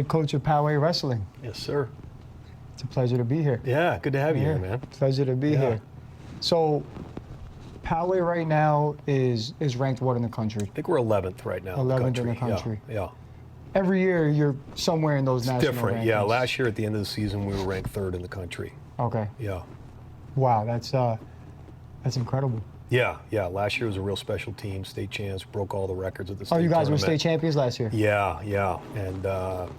head coach of Poway Wrestling. Yes, sir. It's a pleasure to be here. Yeah, good to have you here, man. Pleasure to be here. So, Poway right now is ranked what in the country? I think we're 11th right now. 11th in the country. Yeah. Every year you're somewhere in those national Different. rankings. Yeah, last year at the end of the season we were ranked 3rd in the country. Okay. Yeah. Wow, that's incredible. Yeah. Last year was a real special team, state champs, broke all the records at the state Oh, you guys tournament. were state champions last year? Yeah. And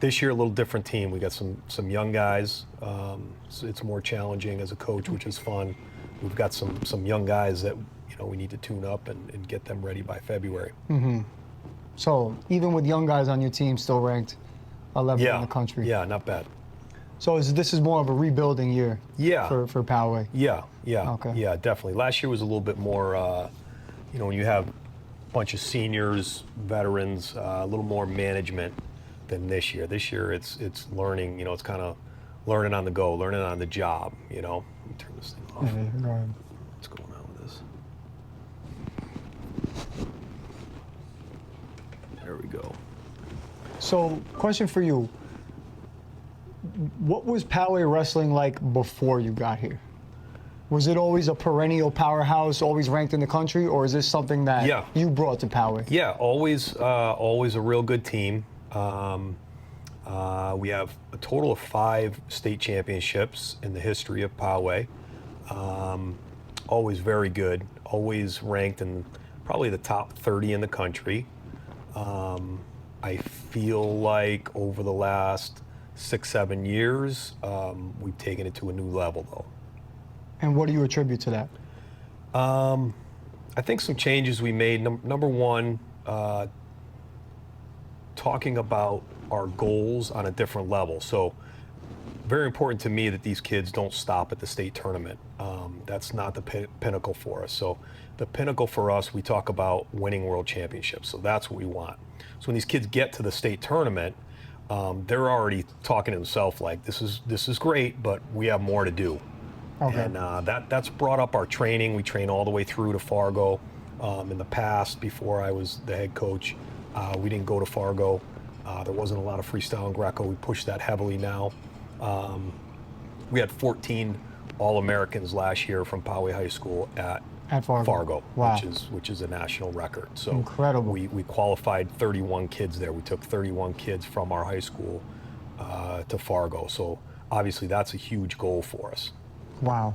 this year a little different team. We got some young guys. So it's more challenging as a coach, which is fun. We've got some young guys that we need to tune up and get them ready by February. Mm-hmm. So even with young guys on your team, still ranked 11th in the country. Yeah, not bad. So this is more of a rebuilding year. Yeah. For Poway. Yeah. Okay. Yeah, definitely. Last year was a little bit more, when you have a bunch of seniors, veterans, a little more management than this year. This year it's learning. It's kind of learning on the go, learning on the job. Let me turn this thing off. Go ahead. What's going on with this? There we go. So, question for you. What was Poway Wrestling like before you got here? Was it always a perennial powerhouse, always ranked in the country, or is this something that you brought to Poway? Yeah, always a real good team. We have a total of 5 state championships in the history of Poway. Always very good, always ranked in probably the top 30 in the country. I feel like over the last 6-7 years, we've taken it to a new level, though. And what do you attribute to that? I think some changes we made. Number one, talking about our goals on a different level. So very important to me that these kids don't stop at the state tournament. That's not the pinnacle for us. So the pinnacle for us, we talk about winning world championships. So that's what we want. So when these kids get to the state tournament, they're already talking to themselves like, this is great, but we have more to do. Okay. And that's brought up our training. We train all the way through to Fargo. In the past, before I was the head coach, we didn't go to Fargo. There wasn't a lot of freestyle and Greco. We push that heavily now. We had 14 All-Americans last year from Poway High School at Fargo, wow. which is a national record. So incredible. We qualified 31 kids there. We took 31 kids from our high school to Fargo. So obviously that's a huge goal for us. Wow,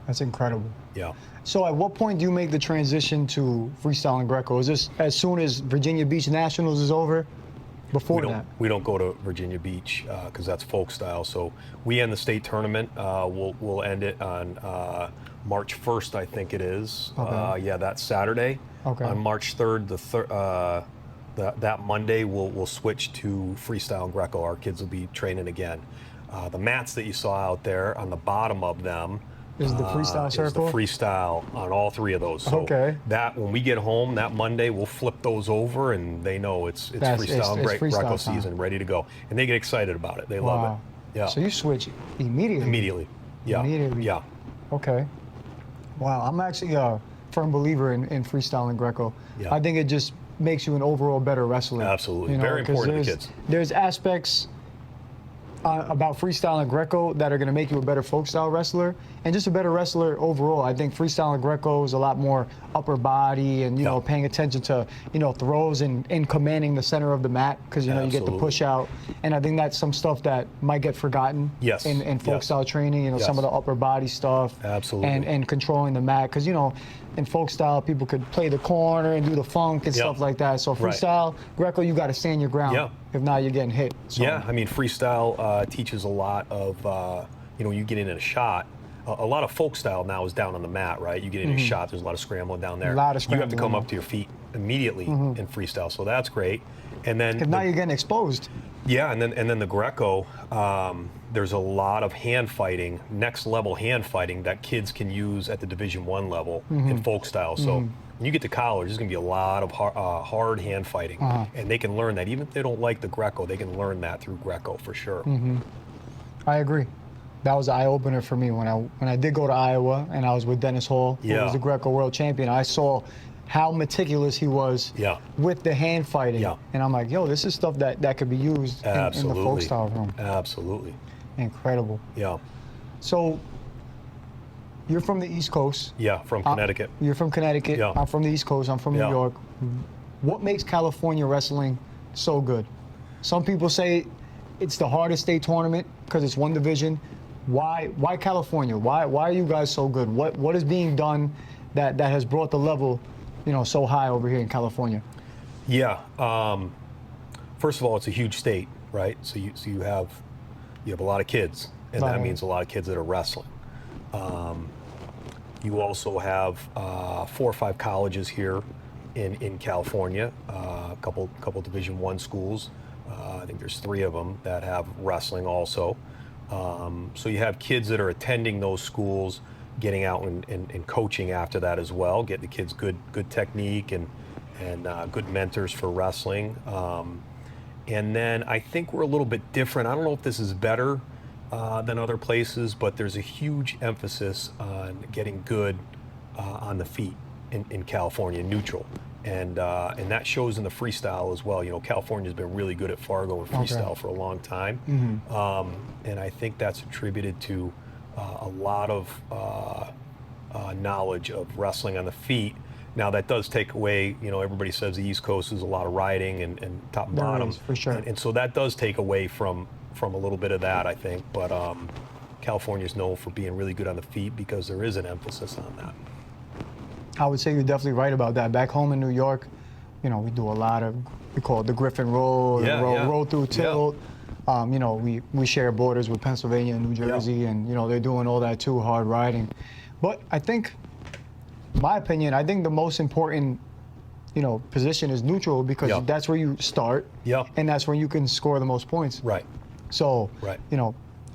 that's incredible. Yeah. So at what point do you make the transition to freestyle and Greco? Is this as soon as Virginia Beach Nationals is over? Before that? We don't go to Virginia Beach because that's folk style. So we end the state tournament. We'll end it on March 1st, I think it is. Okay. Yeah, that's Saturday. Okay. On March 3rd, that Monday, we'll switch to freestyle and Greco. Our kids will be training again. The mats that you saw out there, on the bottom of them, is the freestyle circle? Is the freestyle on all 3 of those. So that when we get home that Monday, we'll flip those over, and they know it's freestyle and Greco season, ready to go, and they get excited about it. They love it. Yeah. So you switch immediately. Immediately. Yeah. Immediately. Yeah. Okay. Wow. I'm actually a firm believer in freestyle and Greco. Yeah. I think it just makes you an overall better wrestler. Absolutely. Very important to kids. There's aspects about freestyle and Greco that are going to make you a better folk style wrestler and just a better wrestler overall. I think freestyle and Greco is a lot more upper body and paying attention to throws and commanding the center of the mat because you get the push out, and I think that's some stuff that might get forgotten in folk style training. Some of the upper body stuff. Absolutely. And controlling the mat because in folk style people could play the corner and do the funk and stuff like that. So freestyle Greco, you got to stand your ground. Yeah. If not, you're getting hit. So. Yeah, I mean, freestyle teaches a lot of, when you get in a shot, a lot of folk style now is down on the mat, right? You get in a shot, there's a lot of scrambling down there. A lot of scrambling. You have to come up to your feet immediately in freestyle, so that's great. And then because now you're getting exposed. Yeah, and then the Greco, there's a lot of hand fighting, next level hand fighting that kids can use at the Division I level in folk style. So when you get to college, there's going to be a lot of hard hand fighting, and they can learn that. Even if they don't like the Greco, they can learn that through Greco for sure. I agree. That was an eye-opener for me when I did go to Iowa and I was with Dennis Hall, who was the Greco world champion. I saw how meticulous he was Yeah. with the hand fighting. Yeah. And I'm like, yo, this is stuff that could be used in the Absolutely. folk style room. Absolutely. Incredible. Yeah. So you're from the East Coast. Yeah, from Connecticut. You're from Connecticut. Yeah. I'm from the East Coast. I'm from Yeah. New York. What makes California wrestling so good? Some people say it's the hardest state tournament because it's one division. Why California? Why are you guys so good? What is being done that has brought the level, so high over here in California? Yeah. First of all, it's a huge state, right? So you have a lot of kids, and that Right. means a lot of kids that are wrestling. You also have 4 or 5 colleges here in California, a couple Division I schools. I think there's 3 of them that have wrestling also. So you have kids that are attending those schools, getting out and coaching after that as well, getting the kids good technique and good mentors for wrestling. And then I think we're a little bit different. I don't know if this is better than other places, but there's a huge emphasis on getting good on the feet in California, neutral. And that shows in the freestyle as well. California's been really good at Fargo and freestyle for a long time. And I think that's attributed to a lot of knowledge of wrestling on the feet. Now that does take away, everybody says the East Coast is a lot of riding and top and There bottom. is, for sure. And so that does take away from a little bit of that, I think. But California's known for being really good on the feet because there is an emphasis on that. I would say you're definitely right about that. Back home in New York, we do a lot of, we call it the Griffin roll, Yeah, yeah. roll through tilt. Yeah. We share borders with Pennsylvania and New Jersey, and they're doing all that too, hard riding. But I think, my opinion, I think the most important, position is neutral because Yeah. that's where you start, Yeah. and that's where you can score the most points. Right. So, Right.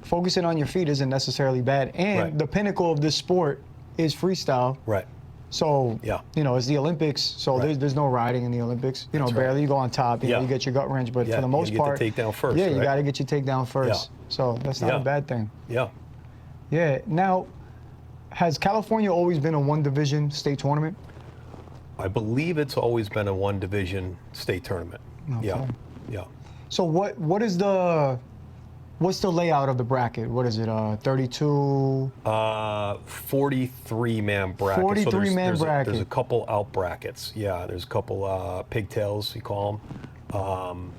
focusing on your feet isn't necessarily bad. And Right. the pinnacle of this sport is freestyle. Right. So, Yeah. it's the Olympics, so Right. there's no riding in the Olympics. That's right. Barely you go on top, Yeah. you get your gut wrench, but Yeah, for the you most gotta part, get the takedown first, yeah, you right? got to get your takedown first. Yeah. So that's not Yeah. a bad thing. Yeah. Yeah. Now, has California always been a one division state tournament? I believe it's always been a 1 division state tournament. Okay. Yeah. Yeah. So what's the layout of the bracket? What is it? 32. 43-man bracket. 43-man bracket. There's a couple out brackets. Yeah, there's a couple pigtails, you call them.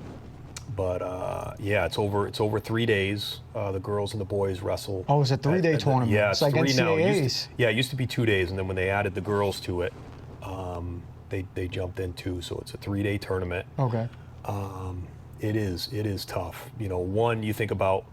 Yeah, it's over 3 days. The girls and the boys wrestle. Oh, it's a 3-day tournament. Yeah, It's like 3 now. NCAAs. It used to be 2 days, and then when they added the girls to it, they jumped in too. So it's a 3-day tournament. Okay. It is tough. You think about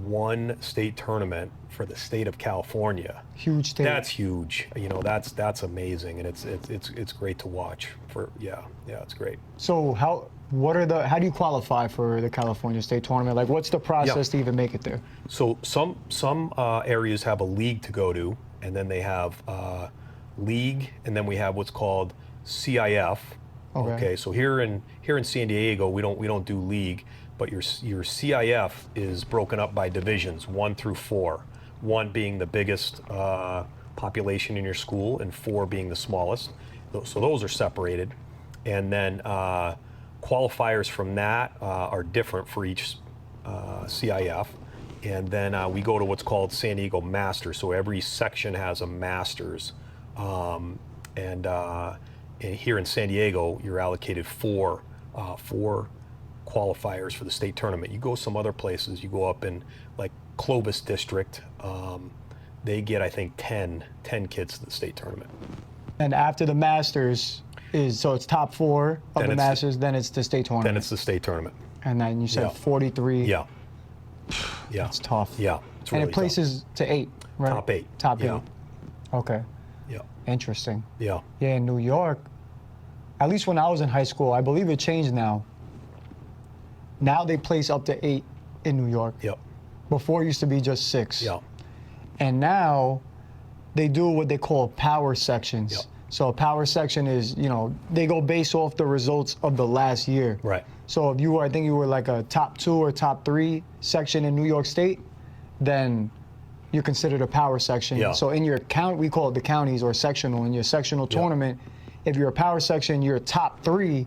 one state tournament for the state of California. Huge state. That's huge. That's amazing, and it's great to watch. It's great. So how do you qualify for the California State Tournament? Like, what's the process to even make it there? So some areas have a league to go to, and then they have league, and then we have what's called CIF. Okay. So here in San Diego, we don't do league, but your CIF is broken up by divisions 1 through 4. 1 being the biggest population in your school, and 4 being the smallest. So those are separated, and then qualifiers from that are different for each CIF. And then we go to what's called San Diego Masters. So every section has a Masters. And here in San Diego, you're allocated four qualifiers for the state tournament. You go some other places, you go up in like Clovis District, they get, I think, 10 kids to the state tournament. And after the Masters so it's top 4 of the Masters, then it's the state tournament. Then it's the state tournament. And then you said 43. Yeah. Yeah. It's tough. Yeah. It's really and it places to 8, right? Top 8. Top 8. Yeah. Okay. Yeah. Interesting. Yeah. Yeah, in New York, at least when I was in high school, I believe it changed now. Now they place up to 8 in New York. Yep. Before it used to be just 6. Yeah. And now they do what they call power sections. Yep. So a power section is, they go based off the results of the last year. Right. So if I think you were like a top 2 or top 3 section in New York State, then you're considered a power section. Yeah. So in your count, we call it the counties or sectional. In your sectional tournament, if you're a power section, your top 3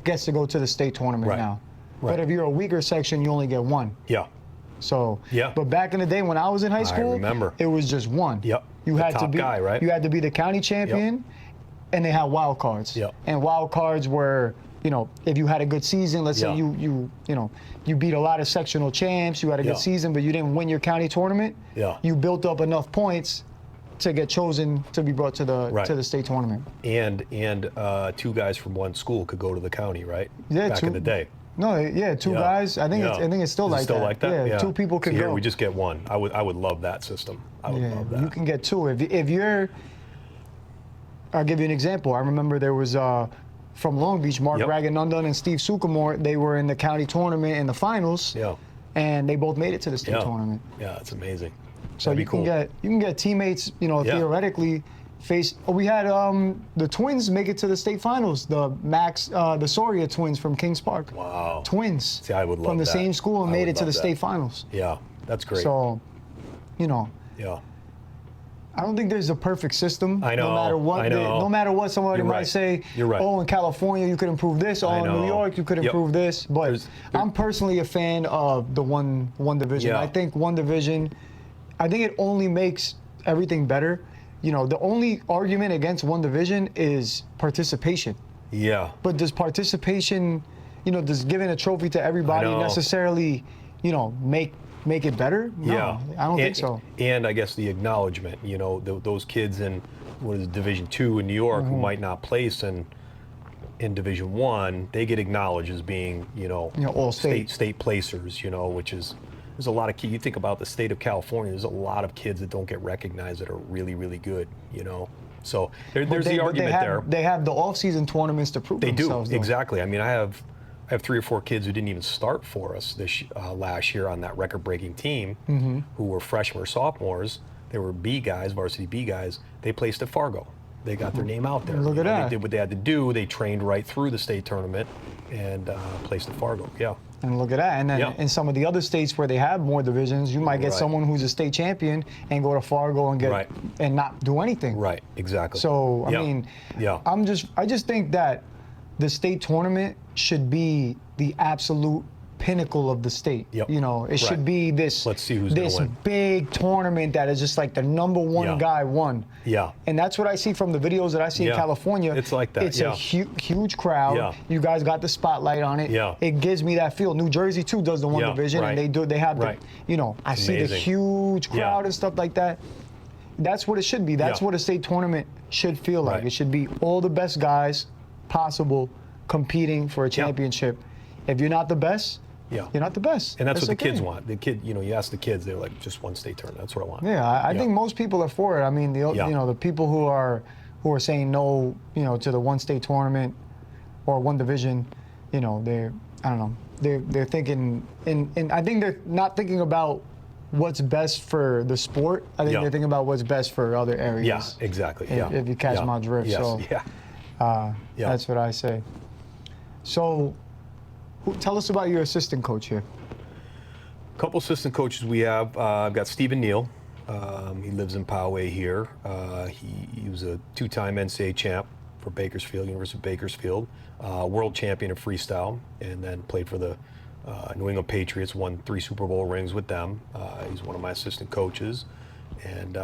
gets to go to the state tournament Right. now. Right. But if you're a weaker section, you only get 1. Yeah. So, Yeah. but back in the day when I was in high school, remember. it was just 1. Yep. You The had to top be guy, right? You had to be the county champion, and they had wild cards. Yep. And wild cards were, you know, if you had a good season, let's say you beat a lot of sectional champs, you had a good season, but you didn't win your county tournament. Yeah. You built up enough points to get chosen to be brought to the state tournament. And 2 guys from one school could go to the county, right? Yeah, Back in the day. No, yeah, 2 guys. I think it's still Is like it still that. like that? Yeah, 2 people could See, here go. we just get 1. I would love that system. I would love that. You can get 2 if you're. I'll give you an example. I remember there was from Long Beach, Mark Raganundan and Steve Sukamore. They were in the county tournament in the finals. Yeah. And they both made it to the state tournament. Yeah, that's amazing. So That'd you be cool. can get teammates, you know, theoretically face. Oh, we had the twins make it to the state finals. The Soria twins from Kings Park. Wow. Twins. See, I would love from the that. same school and I made would it to the love that. state finals. Yeah, that's great. So, you know. Yeah. I don't think there's a perfect system. I know. No matter what, I know. no matter what somebody You're might right. say. You're right. Oh, in California you could improve this. Oh, I in know. New York you could improve this. But I'm personally a fan of the one division. Yeah. I think one division. I think it only makes everything better. You know, the only argument against one division is participation. Yeah. But does participation, you know, does giving a trophy to everybody necessarily, you know, make it better? No, Yeah. I don't think so. And I guess the acknowledgement, you know, those kids in what is it, Division II in New York who might not place in Division I, they get acknowledged as being, you know all state placers, you know, which is there's a lot of kids. You think about the state of California, there's a lot of kids that don't get recognized that are really, really good, you know. So there's the argument there. They have the off-season tournaments to prove themselves. They do, exactly. I mean, I have 3 or 4 kids who didn't even start for us last year on that record-breaking team, who were freshmen or sophomores. They were B guys, varsity B guys. They placed at Fargo. They got their name out there. Look at that. They did what they had to do. They trained right through the state tournament and placed at Fargo. Yeah. And look at that. And then in some of the other states where they have more divisions, you might get someone who's a state champion and go to Fargo and get and not do anything. Right. Exactly. So I mean, I just think that the state tournament should be the absolute pinnacle of the state. Yep. You know, it should be this. Let's see who's gonna win. Big tournament that is just like the number 1 guy won. Yeah. And that's what I see from the videos that I see in California. It's like that. It's a huge crowd. Yeah. You guys got the spotlight on it. Yeah. It gives me that feel. New Jersey too does the one division, and they have the, you know, I see the amazing. huge crowd and stuff like that. That's what it should be. That's what a state tournament should feel like. It should be all the best guys possible competing for a championship. If you're not the best, you're not the best. And that's what the okay. kids want. The kid, you know, you ask the kids, they're like, just one state tournament. That's what I want. Yeah, I think most people are for it. I mean, you know, the people who are saying no, you know, to the one state tournament or one division, you know, I don't know, they're thinking, and I think they're not thinking about what's best for the sport. I think they're thinking about what's best for other areas. Yeah, exactly. If you catch my drift. Yes. So that's what I say. So tell us about your assistant coach here. A couple assistant coaches we have. I've got Stephen Neal. He lives in Poway here. He was a 2-time NCAA champ for Bakersfield, University of Bakersfield, world champion of freestyle, and then played for the New England Patriots, won 3 Super Bowl rings with them. He's one of my assistant coaches. And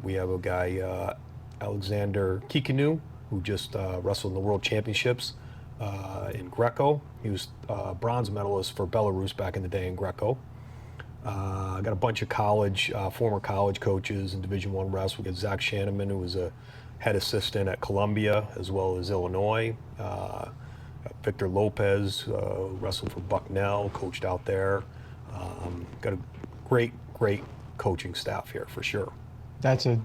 we have a guy, Alexander Kikinu, who just wrestled in the World Championships in Greco. He was bronze medalist for Belarus back in the day in Greco. I got a bunch of former college coaches in Division I wrestling. We got Zach Shanneman, who was a head assistant at Columbia as well as Illinois. Victor Lopez, who wrestled for Bucknell, coached out there. Got a great coaching staff here for sure. That's a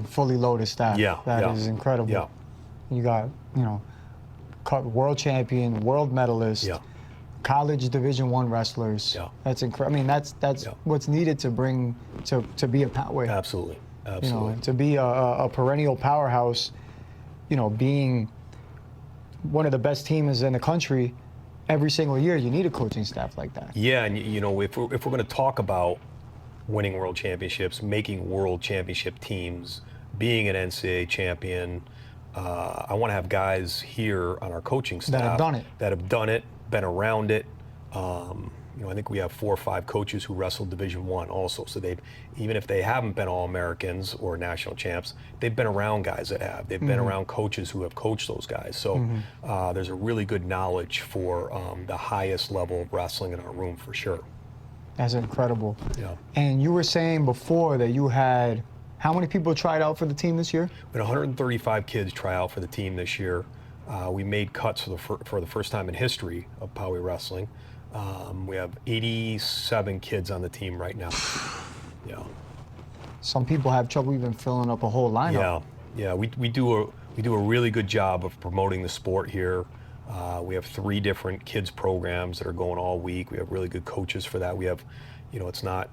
fully loaded staff. That is incredible. Yeah. You got, you know, world champion, world medalist, college Division I wrestlers. That's incredible. I mean, that's what's needed to bring to be a Poway. Absolutely. You know, to be a perennial powerhouse. You know, being one of the best teams in the country, every single year, you need a coaching staff like that. Yeah, and you know, if we're going to talk about winning world championships, making world championship teams, being an NCAA champion. I want to have guys here on our coaching staff that have done it, been around it. I think we have 4 or 5 coaches who wrestled Division I also. So even if they haven't been All-Americans or national champs, they've been around guys that have. They've been around coaches who have coached those guys. So there's a really good knowledge for the highest level of wrestling in our room for sure. That's incredible. Yeah. And you were saying before that you had, how many people tried out for the team this year? We had 135 kids try out for the team this year. We made cuts for the first time in history of Poway Wrestling. We have 87 kids on the team right now. Yeah. Some people have trouble even filling up a whole lineup. Yeah. We do a really good job of promoting the sport here. We have 3 different kids programs that are going all week. We have really good coaches for that. We have, it's not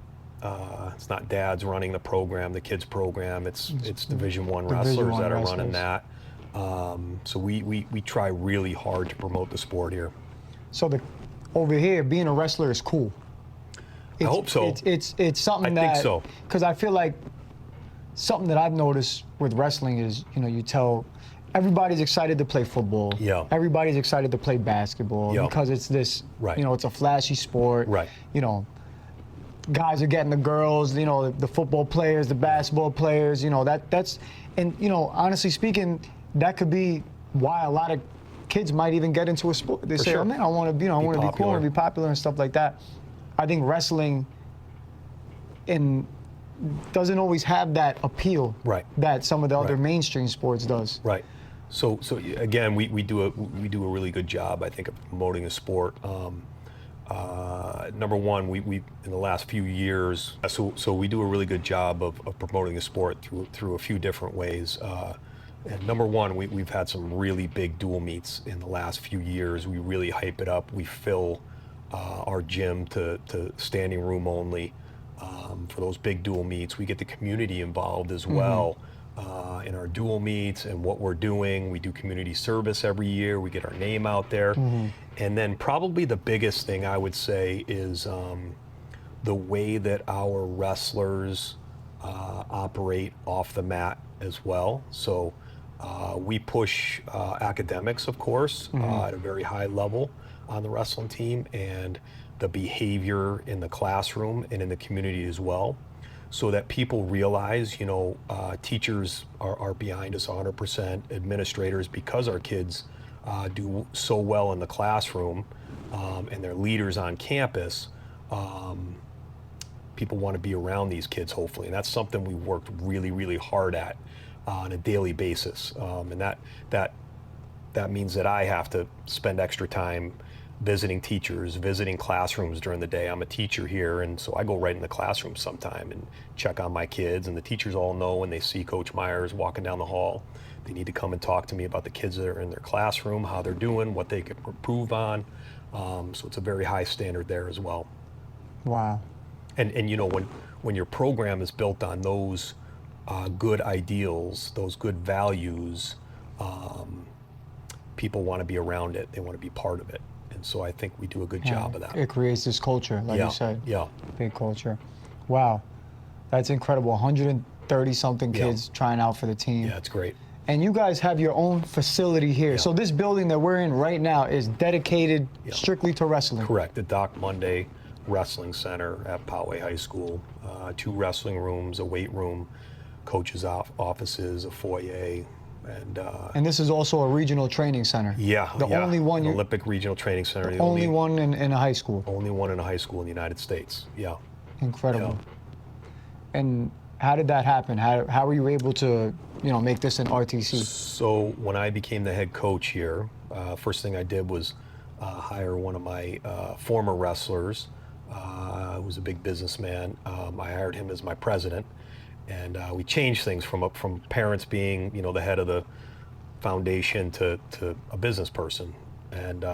dads running the program, the kids program. It's Division I wrestlers that are running that. So we try really hard to promote the sport here. So over here, being a wrestler is cool. I hope so. It's something I think so. Because I feel like something that I've noticed with wrestling is, you tell everybody's excited to play football. Yeah. Everybody's excited to play basketball because it's this, right. It's a flashy sport. Right. Guys are getting the girls, the football players, the basketball players, that's, and, honestly speaking, that could be why a lot of kids might even get into a sport. They say, sure. oh man, I want to be, I want to be cool, I want to be popular and stuff like that. I think wrestling doesn't always have that appeal that some of the other mainstream sports does. Right. So again, we do a really good job, I think, of promoting the sport. Number one, we in the last few years, so we do a really good job of promoting the sport through a few different ways. And number one, we've had some really big dual meets in the last few years. We really hype it up. We fill our gym to standing room only for those big dual meets. We get the community involved as well in our dual meets and what we're doing. We do community service every year. We get our name out there. And then probably the biggest thing I would say is the way that our wrestlers operate off the mat as well. So we push academics, of course, at a very high level on the wrestling team, and the behavior in the classroom and in the community as well, so that people realize, teachers are behind us 100%, administrators, because our kids do so well in the classroom and they're leaders on campus. People want to be around these kids, hopefully, and that's something we worked really, really hard at on a daily basis. And that means that I have to spend extra time visiting teachers, visiting classrooms during the day. I'm a teacher here, and so I go right in the classroom sometime and check on my kids, and the teachers all know when they see Coach Meyers walking down the hall, they need to come and talk to me about the kids that are in their classroom, how they're doing, what they can improve on. So it's a very high standard there as well. Wow. And when your program is built on those good ideals, those good values, people want to be around it. They want to be part of it. And so I think we do a good job of that. It creates this culture, like you said. Yeah. Big culture. Wow. That's incredible. 130 something kids trying out for the team. Yeah, it's great. And you guys have your own facility here. Yeah. So this building that we're in right now is dedicated strictly to wrestling. Correct. The Doc Monday Wrestling Center at Poway High School. 2 wrestling rooms, a weight room, coaches' offices, a foyer. And this is also a regional training center. Yeah. The only one. Olympic Regional Training Center. The only one in a high school. Only one in a high school in the United States. Yeah. Incredible. Yeah. And how did that happen? How were you able to, make this an RTC? So when I became the head coach here, first thing I did was hire one of my former wrestlers, who was a big businessman. I hired him as my president, and we changed things from parents being, the head of the foundation to a business person. And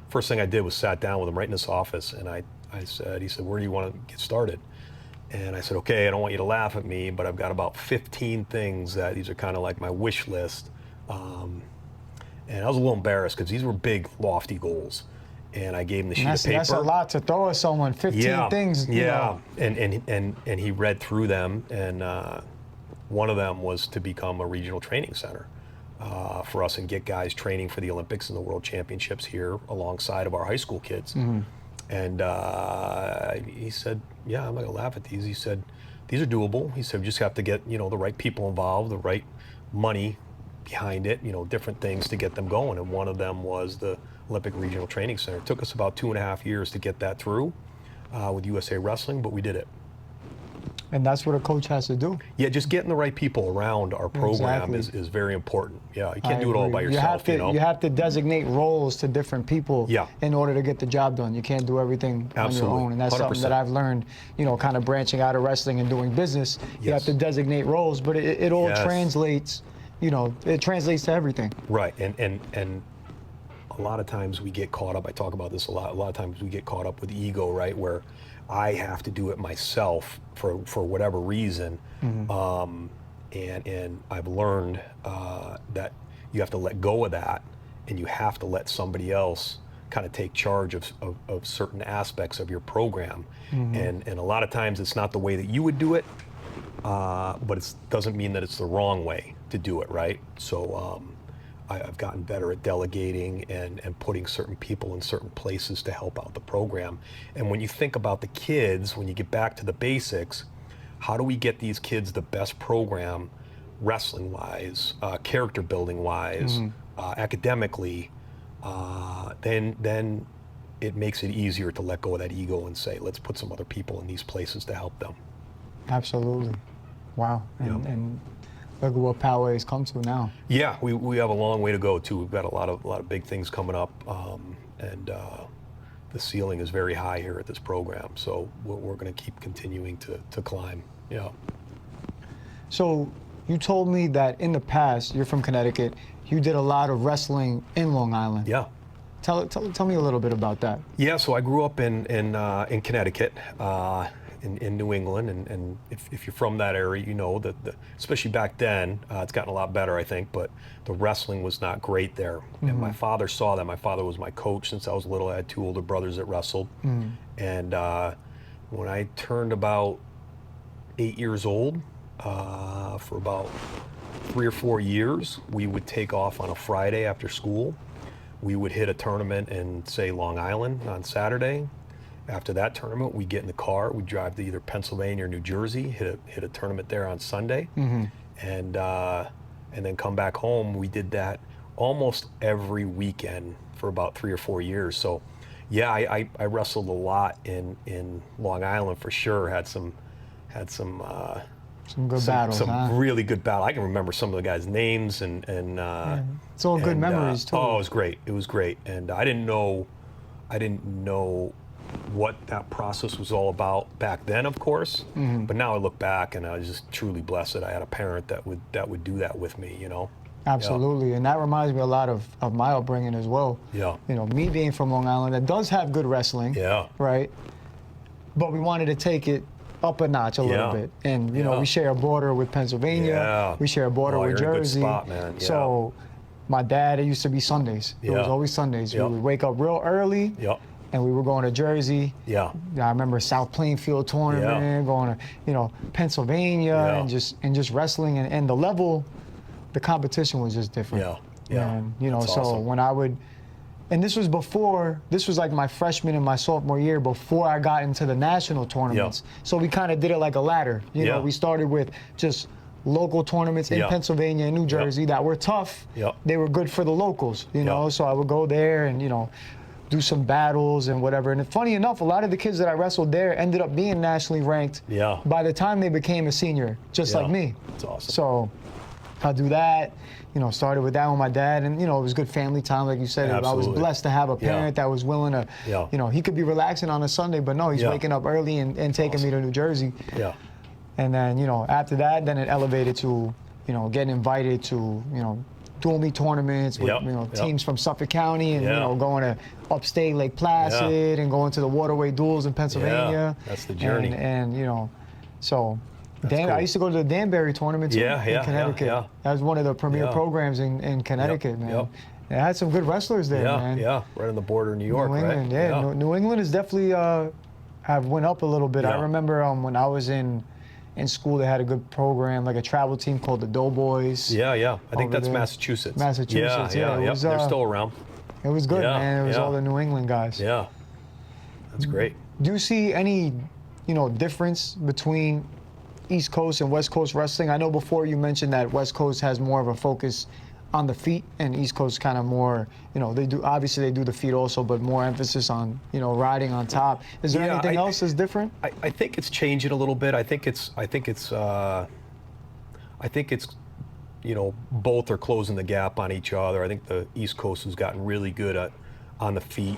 first thing I did was sat down with him right in his office, and he said, where do you want to get started? And I said, okay, I don't want you to laugh at me, but I've got about 15 things these are kind of like my wish list. And I was a little embarrassed because these were big, lofty goals. and I gave him the sheet That's, of paper. that's a lot to throw at someone. 15 things. You know. And he read through them, and one of them was to become a regional training center for us and get guys training for the Olympics and the World Championships here alongside of our high school kids. And he said, yeah, I'm not gonna laugh at these. He said, these are doable. He said, we just have to get, the right people involved, the right money behind it, different things to get them going. And one of them was the Olympic Regional Training Center. It took us about 2.5 years to get that through with USA Wrestling, but we did it. And that's what a coach has to do. Yeah, just getting the right people around our program is very important. Yeah, you can't do it all by yourself. You have to designate roles to different people in order to get the job done. You can't do everything on your own. And that's 100%. something that I've learned, kind of branching out of wrestling and doing business. You have to designate roles, but it all translates, it translates to everything. Right, and a lot of times we get caught up, I talk about this a lot of times we get caught up with ego, right, where I have to do it myself for whatever reason, and I've learned that you have to let go of that, and you have to let somebody else kind of take charge of certain aspects of your program, and a lot of times it's not the way that you would do it, but it doesn't mean that it's the wrong way to do it, right? So I've gotten better at delegating and putting certain people in certain places to help out the program. And when you think about the kids, when you get back to the basics, how do we get these kids the best program, wrestling-wise, character building-wise, academically, then it makes it easier to let go of that ego and say, let's put some other people in these places to help them. Absolutely. Wow. And look at what Poway has come to now. Yeah, we have a long way to go too. We've got a lot of big things coming up, and the ceiling is very high here at this program. So we're going to keep continuing to climb. Yeah. So you told me that in the past, you're from Connecticut. You did a lot of wrestling in Long Island. Yeah. Tell me a little bit about that. Yeah. So I grew up in Connecticut. In New England, and if you're from that area, you know that especially back then, it's gotten a lot better, I think, but the wrestling was not great there. And my father saw that. My father was my coach since I was little. I had 2 older brothers that wrestled. And when I turned about 8 years old, for about 3 or 4 years, we would take off on a Friday after school. We would hit a tournament in, say, Long Island on Saturday. After that tournament, we get in the car, we drive to either Pennsylvania or New Jersey, hit a tournament there on Sunday, and then come back home. We did that almost every weekend for about 3 or 4 years. So, yeah, I wrestled a lot in Long Island for sure. Had some good battles. Some really good battles. I can remember some of the guys' names and it's all good memories too. Oh, it was great. It was great, and I didn't know what that process was all about back then, of course. But now I look back and I was just truly blessed that I had a parent that would do that with me, Absolutely, and that reminds me a lot of my upbringing as well. Yeah. Me being from Long Island, that does have good wrestling. Yeah. Right. But we wanted to take it up a notch a little bit, and we share a border with Pennsylvania. Yeah. We share a border with you're Jersey. In a good spot, man. Yeah. So, my dad, it used to be Sundays. It was always Sundays. We would wake up real early. Yep. And we were going to Jersey. Yeah. I remember South Plainfield tournament, going to, Pennsylvania, and just wrestling, and the level, the competition was just different. Yeah. And, That's so awesome. when I would, and this was like my freshman and my sophomore year before I got into the national tournaments. So we kind of did it like a ladder. We started with just local tournaments in Pennsylvania and New Jersey that were tough. They were good for the locals, so I would go there and, do some battles and whatever. And funny enough, a lot of the kids that I wrestled there ended up being nationally ranked by the time they became a senior, just like me. That's awesome. So I'll do that, started with that with my dad, and, it was good family time, like you said. Absolutely. I was blessed to have a parent that was willing to, he could be relaxing on a Sunday, but no, he's waking up early and taking me to New Jersey. Yeah. And then, awesome. after that, then it elevated to, getting invited to, dual meet tournaments with teams from Suffolk County, and going to upstate Lake Placid and going to the Waterway duels in Pennsylvania. That's the journey. And so cool. I used to go to the Danbury tournament too, in Connecticut. That was one of the premier programs in Connecticut, man. They had some good wrestlers there, Yeah, man. yeah, right on the border of New York, New England, right? yeah. New England is definitely have went up a little bit. I Yeah. remember when I was in school, they had a good program, like a travel team called the Doughboys. Yeah, yeah. I think over that's there. Massachusetts. Massachusetts, yeah. It Yep. was, They're still around. It was good, Yeah, man. It was yeah. all the New England guys. Yeah, that's great. Do you see any, difference between East Coast and West Coast wrestling? I know before you mentioned that West Coast has more of a focus on the feet, and East Coast kind of more, they do the feet also, but more emphasis on, riding on top. Is there Yeah, anything else that's different? I think it's changing a little bit. I think it's both are closing the gap on each other. I think the East Coast has gotten really good on the feet.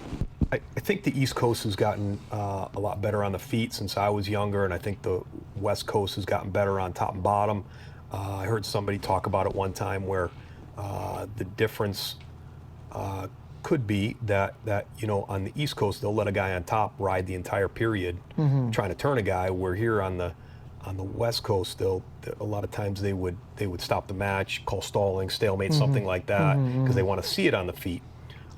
I think the East Coast has gotten a lot better on the feet since I was younger, and I think the West Coast has gotten better on top and bottom. I heard somebody talk about it one time where the difference could be that on the East Coast they'll let a guy on top ride the entire period, trying to turn a guy. Where here on the West Coast, a lot of times they would stop the match, call stalling, stalemate, something like that, because they want to see it on the feet.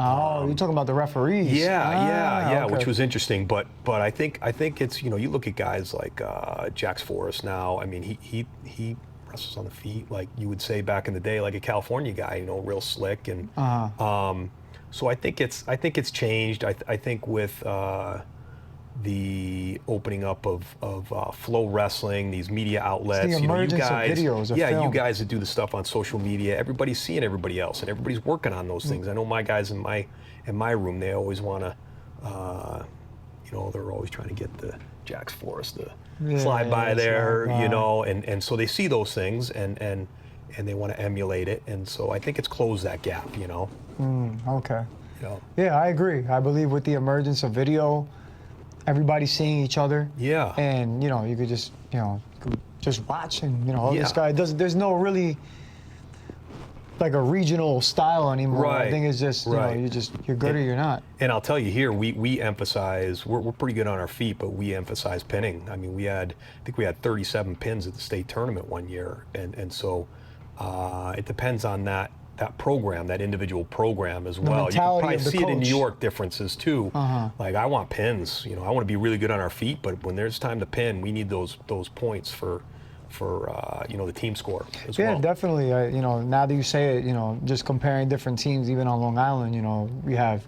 Oh, you're talking about the referees. Yeah, okay. which was interesting. But I think it's you look at guys like Jax Forrest now. I mean, he wrestles on the feet like you would say back in the day, like a California guy, real slick. And so I think it's changed. I think with the opening up of Flow Wrestling, these media outlets, the emergence you guys, of videos, of you film. guys that do the stuff on social media, everybody's seeing everybody else, and everybody's working on those things. I know my guys in my room, they always want to, they're always trying to get the Jax Forrest to slide by there, and so they see those things and they want to emulate it, and so I think it's closed that gap, Okay. Yeah, I agree. I believe with the emergence of video, everybody's seeing each other. Yeah. And you could just just watch and this Yeah. guy does. There's no really like a regional style anymore. Right. I think it's just you're good or you're not. And I'll tell you here, we emphasize, we're pretty good on our feet, but we emphasize pinning. I mean, I think we had 37 pins at the state tournament one year, and so it depends on that program, that individual program as well. You can probably see it in New York differences too. Like I want pins, I want to be really good on our feet, but when there's time to pin, we need those points for the team score as well. Yeah, definitely. Now that you say it, just comparing different teams, even on Long Island, we have,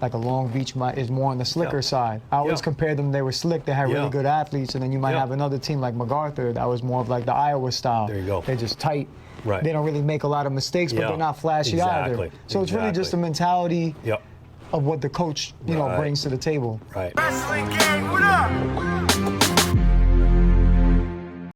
like a Long Beach is more on the slicker side. I always compare them. They were slick. They had really good athletes, and then you might have another team like MacArthur that was more of like the Iowa style. There you go. They're just tight. Right. They don't really make a lot of mistakes, but they're not flashy either. So it's really just a mentality of what the coach, brings to the table. Right. Wrestling gang, what up?